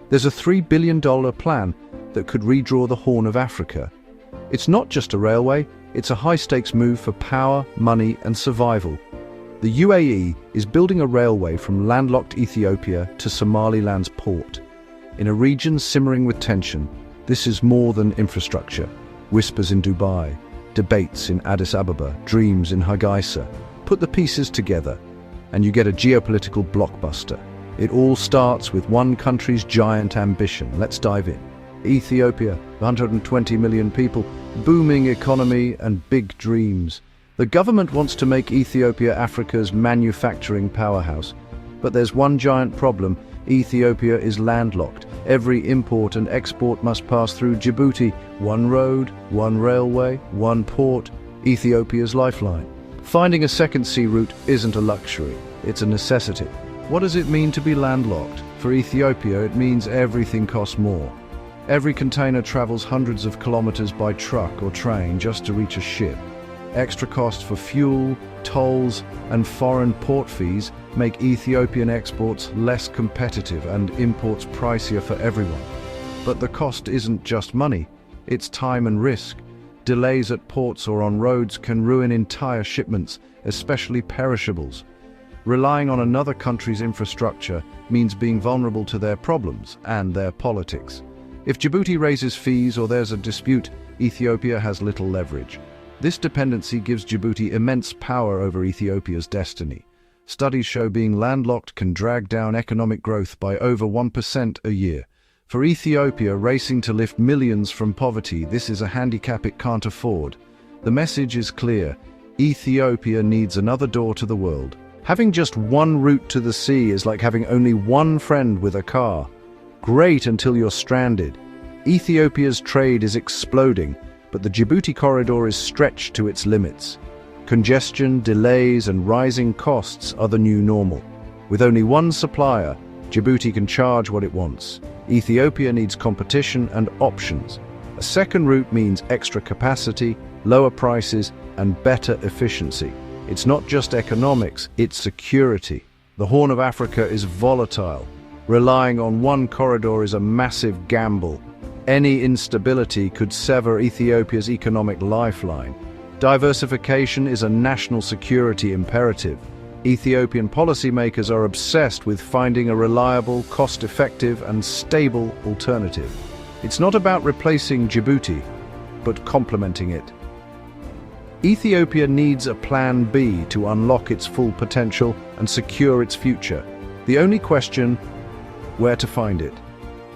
There's a $3 billion plan that could redraw the Horn of Africa. It's not just a railway, it's a high-stakes move for power, money, and survival. The UAE is building a railway from landlocked Ethiopia to Somaliland's port. In a region simmering with tension, this is more than infrastructure. Whispers in Dubai, debates in Addis Ababa, dreams in Hargeisa. Put the pieces together, and you get a geopolitical blockbuster. It all starts with one country's giant ambition. Let's dive in. Ethiopia, 120 million people, booming economy and big dreams. The government wants to make Ethiopia Africa's manufacturing powerhouse. But there's one giant problem. Ethiopia is landlocked. Every import and export must pass through Djibouti. One road, one railway, one port. Ethiopia's lifeline. Finding a second sea route isn't a luxury, it's a necessity. What does it mean to be landlocked? For Ethiopia, it means everything costs more. Every container travels hundreds of kilometers by truck or train just to reach a ship. Extra costs for fuel, tolls, and foreign port fees make Ethiopian exports less competitive and imports pricier for everyone. But the cost isn't just money, it's time and risk. Delays at ports or on roads can ruin entire shipments, especially perishables. Relying on another country's infrastructure means being vulnerable to their problems and their politics. If Djibouti raises fees or there's a dispute, Ethiopia has little leverage. This dependency gives Djibouti immense power over Ethiopia's destiny. Studies show being landlocked can drag down economic growth by over 1% a year. For Ethiopia, racing to lift millions from poverty, this is a handicap it can't afford. The message is clear. Ethiopia needs another door to the world. Having just one route to the sea is like having only one friend with a car. Great until you're stranded. Ethiopia's trade is exploding, but the Djibouti corridor is stretched to its limits. Congestion, delays, and rising costs are the new normal. With only one supplier, Djibouti can charge what it wants. Ethiopia needs competition and options. A second route means extra capacity, lower prices, and better efficiency. It's not just economics, it's security. The Horn of Africa is volatile. Relying on one corridor is a massive gamble. Any instability could sever Ethiopia's economic lifeline. Diversification is a national security imperative. Ethiopian policymakers are obsessed with finding a reliable, cost-effective, and stable alternative. It's not about replacing Djibouti, but complementing it. Ethiopia needs a plan B to unlock its full potential and secure its future. The only question, where to find it?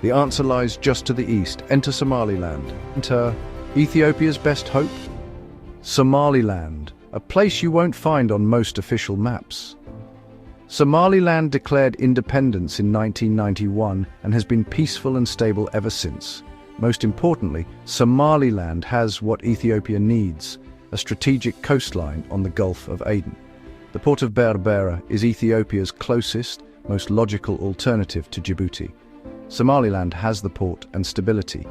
The answer lies just to the east. Enter Somaliland. Enter Ethiopia's best hope? Somaliland, a place you won't find on most official maps. Somaliland declared independence in 1991 and has been peaceful and stable ever since. Most importantly, Somaliland has what Ethiopia needs, a strategic coastline on the Gulf of Aden. The Port of Berbera is Ethiopia's closest, most logical alternative to Djibouti. Somaliland has the port and stability.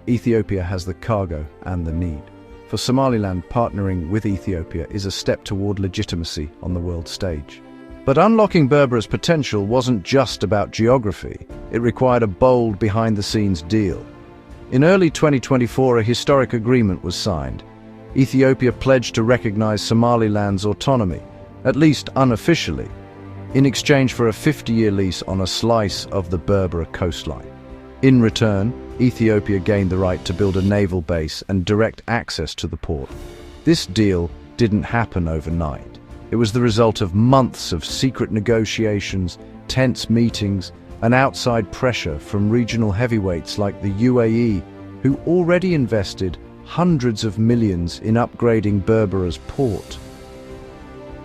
Ethiopia has the cargo and the need. For Somaliland, partnering with Ethiopia is a step toward legitimacy on the world stage. But unlocking Berbera's potential wasn't just about geography. It required a bold, behind-the-scenes deal. In early 2024, a historic agreement was signed. Ethiopia pledged to recognize Somaliland's autonomy, at least unofficially, in exchange for a 50-year lease on a slice of the Berbera coastline. In return, Ethiopia gained the right to build a naval base and direct access to the port. This deal didn't happen overnight. It was the result of months of secret negotiations, tense meetings, and outside pressure from regional heavyweights like the UAE, who already invested hundreds of millions in upgrading Berbera's port.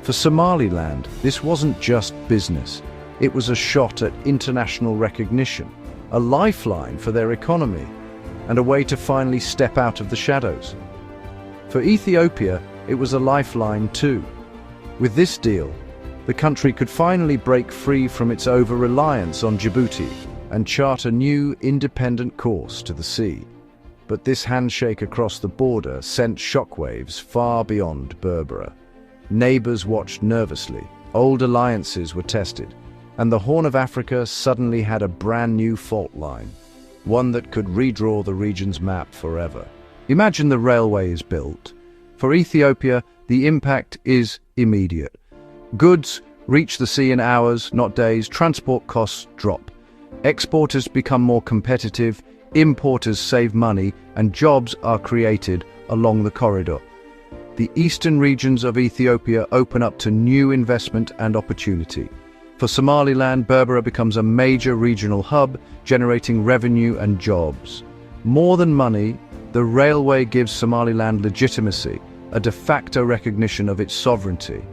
For Somaliland, this wasn't just business. It was a shot at international recognition, a lifeline for their economy, and a way to finally step out of the shadows. For Ethiopia, it was a lifeline too. With this deal, the country could finally break free from its over-reliance on Djibouti and chart a new, independent course to the sea. But this handshake across the border sent shockwaves far beyond Berbera. Neighbors watched nervously. Old alliances were tested. And the Horn of Africa suddenly had a brand new fault line, one that could redraw the region's map forever. Imagine the railway is built. For Ethiopia, the impact is immediate. Goods reach the sea in hours, not days. Transport costs drop. Exporters become more competitive, importers save money, and jobs are created along the corridor. The eastern regions of Ethiopia open up to new investment and opportunity. For Somaliland, Berbera becomes a major regional hub, generating revenue and jobs. More than money, the railway gives Somaliland legitimacy, a de facto recognition of its sovereignty.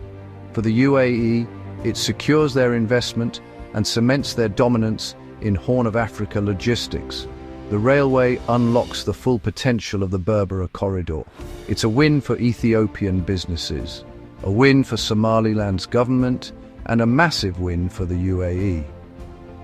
For the UAE, it secures their investment and cements their dominance in Horn of Africa logistics. The railway unlocks the full potential of the Berbera corridor. It's a win for Ethiopian businesses, a win for Somaliland's government, and a massive win for the UAE.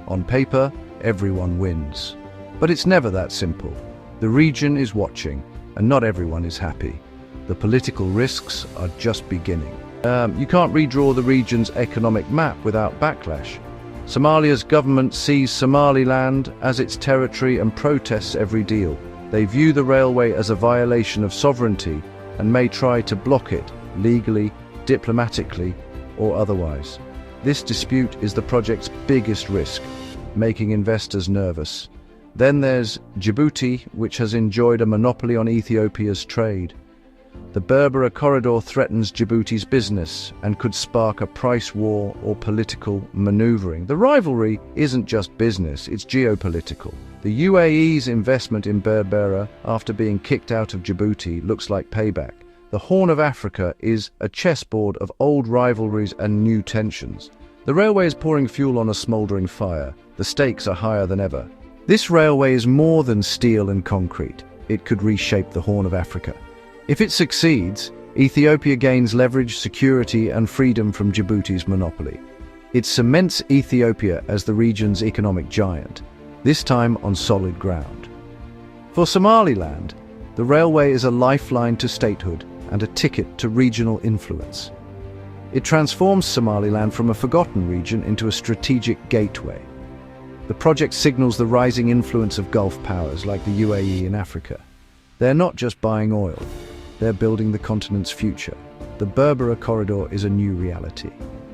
On paper, everyone wins. But it's never that simple. The region is watching, and not everyone is happy. The political risks are just beginning. You can't redraw the region's economic map without backlash. Somalia's government sees Somaliland as its territory and protests every deal. They view the railway as a violation of sovereignty and may try to block it legally, diplomatically, or otherwise. This dispute is the project's biggest risk, making investors nervous. Then there's Djibouti, which has enjoyed a monopoly on Ethiopia's trade. The Berbera corridor threatens Djibouti's business and could spark a price war or political maneuvering. The rivalry isn't just business, it's geopolitical. The UAE's investment in Berbera, after being kicked out of Djibouti, looks like payback. The Horn of Africa is a chessboard of old rivalries and new tensions. The railway is pouring fuel on a smouldering fire. The stakes are higher than ever. This railway is more than steel and concrete. It could reshape the Horn of Africa. If it succeeds, Ethiopia gains leverage, security, and freedom from Djibouti's monopoly. It cements Ethiopia as the region's economic giant, this time on solid ground. For Somaliland, the railway is a lifeline to statehood and a ticket to regional influence. It transforms Somaliland from a forgotten region into a strategic gateway. The project signals the rising influence of Gulf powers like the UAE in Africa. They're not just buying oil, they're building the continent's future. The Berbera corridor is a new reality,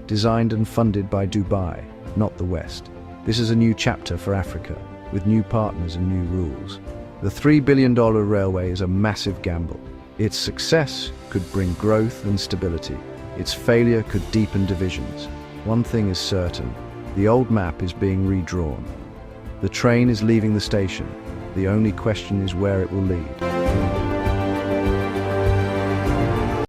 designed and funded by Dubai, not the West. This is a new chapter for Africa, with new partners and new rules. The $3 billion railway is a massive gamble. Its success could bring growth and stability. Its failure could deepen divisions. One thing is certain, the old map is being redrawn. The train is leaving the station. The only question is where it will lead.